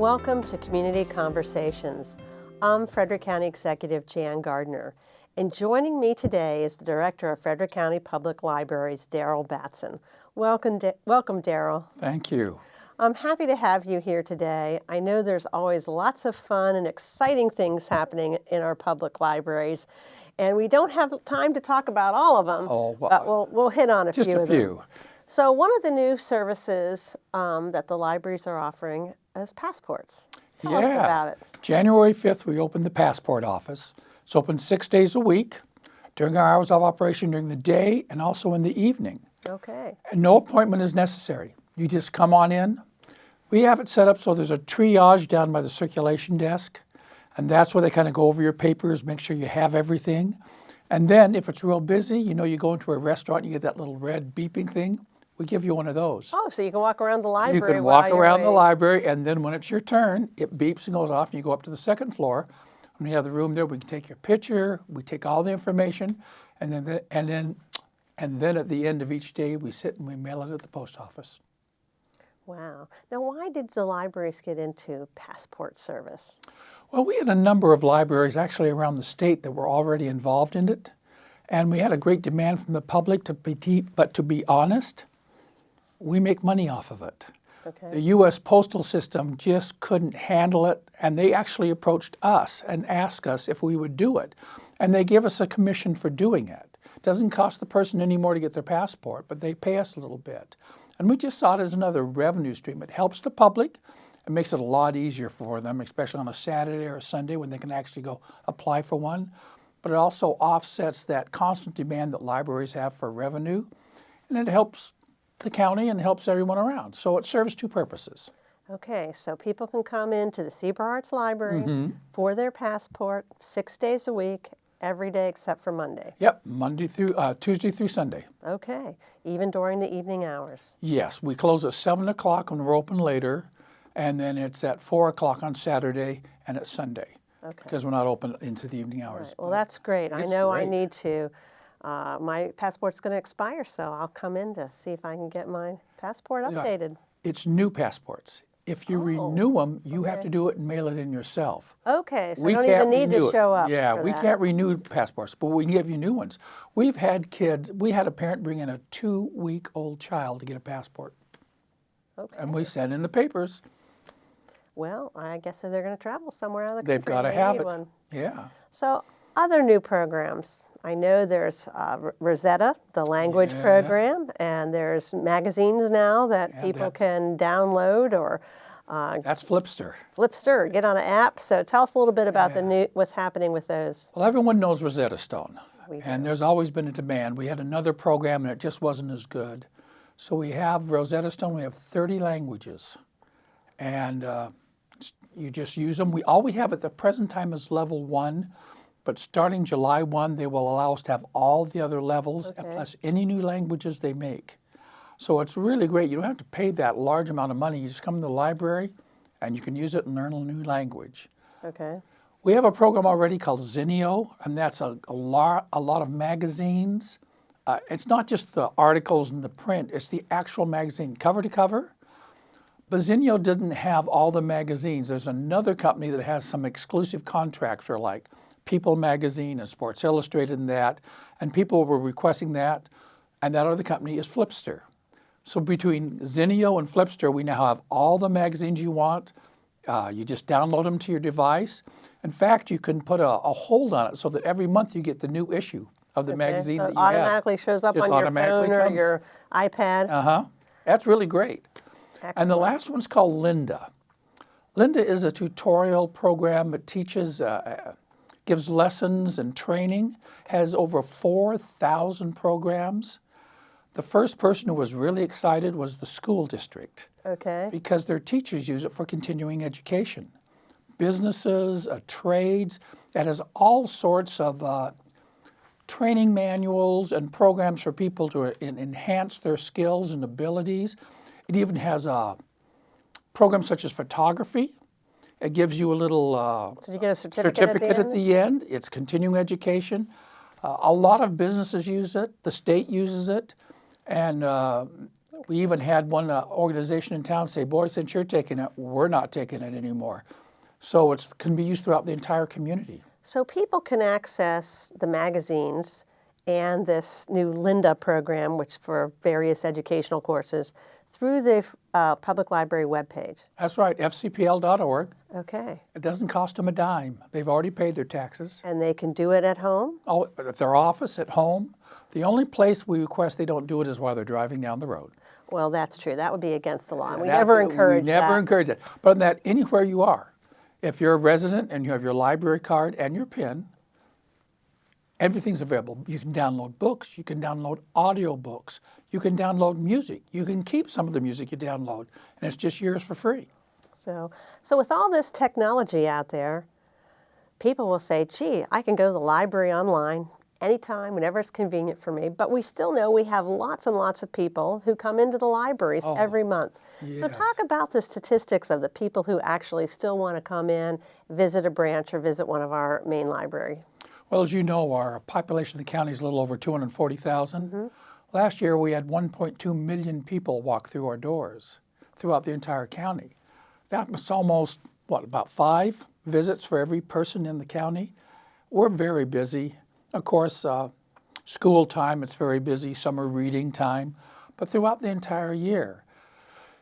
Welcome to Community Conversations. I'm Frederick County Executive Jan Gardner, and joining me today is the Director of Frederick County Public Libraries, Daryl Batson. Welcome, Daryl. Thank you. I'm happy to have you here today. I know there's always lots of fun and exciting things happening in our public libraries, and we don't have time to talk about all of them, but we'll hit on a few of them. Just a few. So one of the new services that the libraries are offering is passports. Tell us about it. January 5th, we opened the passport office. It's open 6 days a week during our hours of operation during the day and also in the evening. Okay. And no appointment is necessary. You just come on in. We have it set up so there's a triage down by the circulation desk, and that's where they kind of go over your papers, make sure you have everything. And then if it's real busy, you know, you go into a restaurant, you get that little red beeping thing. We give you one of those. Oh, so you can walk around the library. You can walk around the library, and then when it's your turn, it beeps and goes off, and you go up to the second floor. When we have the room there, we can take your picture, we take all the information, and then at the end of each day, we sit and we mail it at the post office. Wow. Now, why did the libraries get into passport service? Well, we had a number of libraries actually around the state that were already involved in it, and we had a great demand from the public but to be honest, we make money off of it. Okay. The U.S. postal system just couldn't handle it, and they actually approached us and asked us if we would do it. And they give us a commission for doing it. It doesn't cost the person any more to get their passport, but they pay us a little bit. And we just saw it as another revenue stream. It helps the public. It makes it a lot easier for them, especially on a Saturday or a Sunday when they can actually go apply for one. But it also offsets that constant demand that libraries have for revenue, and it helps the county and helps everyone around. So it serves two purposes. Okay, so people can come into the Seabar Arts Library for their passport 6 days a week, every day except for Monday. Yep, Tuesday through Sunday. Okay, even during the evening hours. Yes, we close at 7 o'clock when we're open later, and then it's at 4 o'clock on Saturday and at Sunday. Okay. Because we're not open into the evening hours. Right. Well, that's great. I know I need to. My passport's going to expire, so I'll come in to see if I can get my passport updated. Yeah, it's new passports. If you renew them, you have to do it and mail it in yourself. Okay, so you don't even need to show up. Yeah, for we that. can't renew passports, but we can give you new ones. We've had kids, we had a parent bring in a 2-week-old child to get a passport. Okay. And we sent in the papers. Well, I guess if they're going to travel somewhere out of the They've country, got to have it. one. Yeah. So other new programs. I know there's Rosetta, the language program, and there's magazines now that people can download or that's Flipster. Flipster, or get on an app. So tell us a little bit about what's happening with those. Well, everyone knows Rosetta Stone, and there's always been a demand. We had another program and it just wasn't as good. So we have Rosetta Stone. We have 30 languages, and you just use them. All we have at the present time is level 1. But starting July 1, they will allow us to have all the other levels, plus any new languages they make. So it's really great. You don't have to pay that large amount of money. You just come to the library, and you can use it and learn a new language. Okay. We have a program already called Zinio, and that's a lot of magazines. It's not just the articles and the print. It's the actual magazine, cover to cover. But Zinio doesn't have all the magazines. There's another company that has some exclusive contracts for like People Magazine and Sports Illustrated and people were requesting that, and that other company is Flipster. So between Zinio and Flipster, we now have all the magazines you want. You just download them to your device. In fact, you can put a hold on it so that every month you get the new issue of the magazine so that you have. It automatically shows up on your phone or your iPad. That's really great. Excellent. And the last one's called Linda. Linda is a tutorial program that teaches gives lessons and training, has over 4,000 programs. The first person who was really excited was the school district. Okay. Because their teachers use it for continuing education. Businesses, trades, it has all sorts of training manuals and programs for people to enhance their skills and abilities. It even has programs such as photography. It gives you a little so you get a certificate at the end. It's continuing education. A lot of businesses use it. The state uses it. And We even had one organization in town say, boy, since you're taking it, we're not taking it anymore. So it can be used throughout the entire community. So people can access the magazines and this new Linda program, which for various educational courses, through the public library webpage. That's right, FCPL.org. Okay. It doesn't cost them a dime. They've already paid their taxes. And they can do it at home? Oh, at their office, at home. The only place we request they don't do it is while they're driving down the road. Well, that's true. That would be against the law. We never encourage that. We never encourage that. But on that, anywhere you are, if you're a resident and you have your library card and your PIN, everything's available. You can download books. You can download audio books. You can download music. You can keep some of the music you download, and it's just yours for free. So with all this technology out there, people will say, gee, I can go to the library online anytime, whenever it's convenient for me. But we still know we have lots and lots of people who come into the libraries every month. Yes. So talk about the statistics of the people who actually still want to come in, visit a branch, or visit one of our main libraries. Well, as you know, our population of the county is a little over 240,000. Mm-hmm. Last year, we had 1.2 million people walk through our doors throughout the entire county. That was almost, about 5 visits for every person in the county. We're very busy. Of course, school time, it's very busy, summer reading time, but throughout the entire year.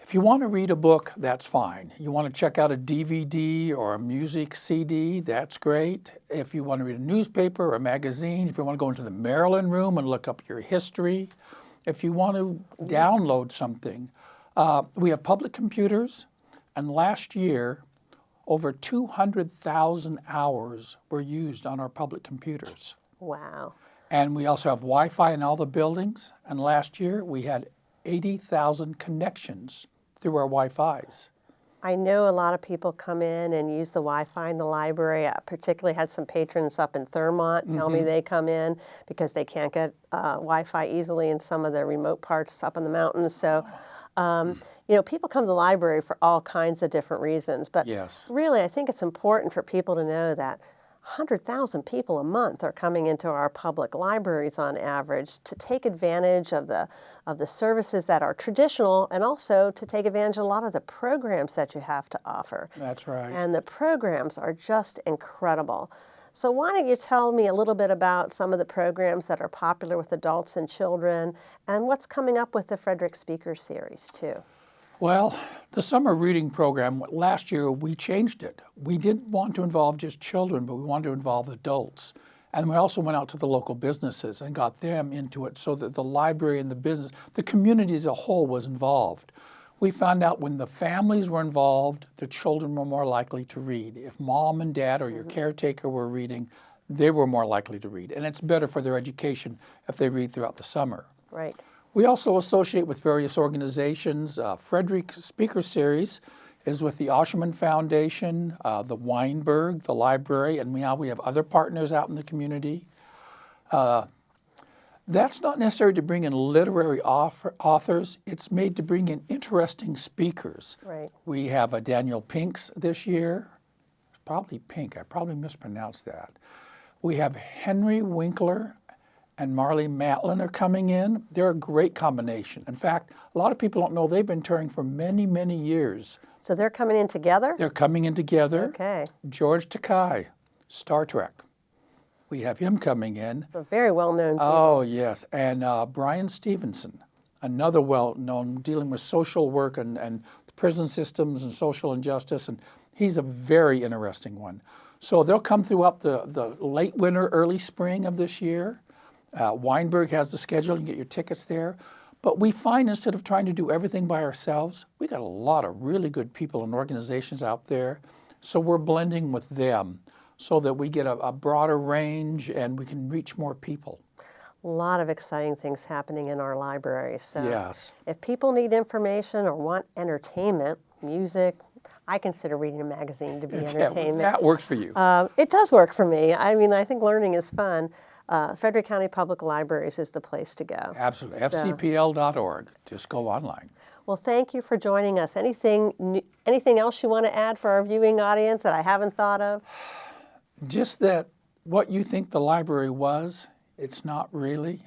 If you want to read a book, that's fine. You want to check out a DVD or a music CD, that's great. If you want to read a newspaper or a magazine, if you want to go into the Maryland room and look up your history, if you want to download something, we have public computers, and last year, over 200,000 hours were used on our public computers. Wow. And we also have Wi-Fi in all the buildings, and last year we had 80,000 connections through our Wi-Fis. I know a lot of people come in and use the Wi-Fi in the library. I particularly had some patrons up in Thurmont tell me they come in because they can't get Wi-Fi easily in some of the remote parts up in the mountains. So, people come to the library for all kinds of different reasons. But really, I think it's important for people to know that 100,000 people a month are coming into our public libraries on average to take advantage of the services that are traditional, and also to take advantage of a lot of the programs that you have to offer. That's right. And the programs are just incredible. So why don't you tell me a little bit about some of the programs that are popular with adults and children, and what's coming up with the Frederick Speaker Series too? Well, the summer reading program, last year we changed it. We didn't want to involve just children, but we wanted to involve adults. And we also went out to the local businesses and got them into it so that the library and the business, the community as a whole was involved. We found out when the families were involved, the children were more likely to read. If mom and dad or your caretaker were reading, they were more likely to read. And it's better for their education if they read throughout the summer. Right. We also associate with various organizations. Frederick Speaker Series is with the Osherman Foundation, the Weinberg, the library, and now we have other partners out in the community. That's not necessary to bring in literary authors. It's made to bring in interesting speakers. Right. We have a Daniel Pinks this year. Probably Pink. I probably mispronounced that. We have Henry Winkler and Marley Matlin are coming in. They're a great combination. In fact, a lot of people don't know they've been touring for many, many years. So they're coming in together? They're coming in together. Okay. George Takei, Star Trek. We have him coming in. It's a very well-known people. Oh, yes. And Brian Stevenson, another well-known, dealing with social work and the prison systems and social injustice. And he's a very interesting one. So they'll come throughout the late winter, early spring of this year. Weinberg has the schedule. You can get your tickets there. But we find instead of trying to do everything by ourselves, we got a lot of really good people and organizations out there. So we're blending with them so that we get a broader range and we can reach more people. A lot of exciting things happening in our libraries. So yes. If people need information or want entertainment, music, I consider reading a magazine to be entertainment. That works for you. It does work for me. I mean, I think learning is fun. Frederick County Public Libraries is the place to go. Absolutely. FCPL.org. Just go online. Well, thank you for joining us. Anything else you want to add for our viewing audience that I haven't thought of? Just that what you think the library was, it's not really.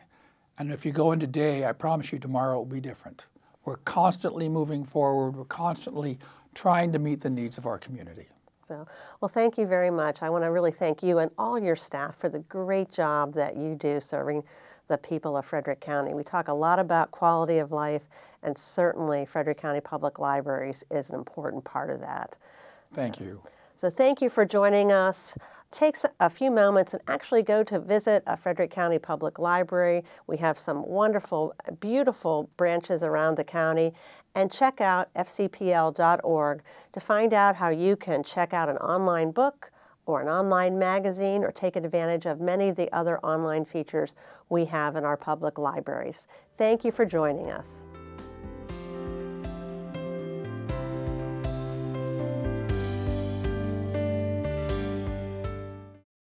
And if you go in today, I promise you tomorrow it will be different. We're constantly moving forward. We're constantly trying to meet the needs of our community. So, well, thank you very much. I want to really thank you and all your staff for the great job that you do serving the people of Frederick County. We talk a lot about quality of life, and certainly Frederick County Public Libraries is an important part of that. Thank you. So thank you for joining us. Take a few moments and actually go to visit a Frederick County Public Library. We have some wonderful, beautiful branches around the county. And check out fcpl.org to find out how you can check out an online book or an online magazine or take advantage of many of the other online features we have in our public libraries. Thank you for joining us.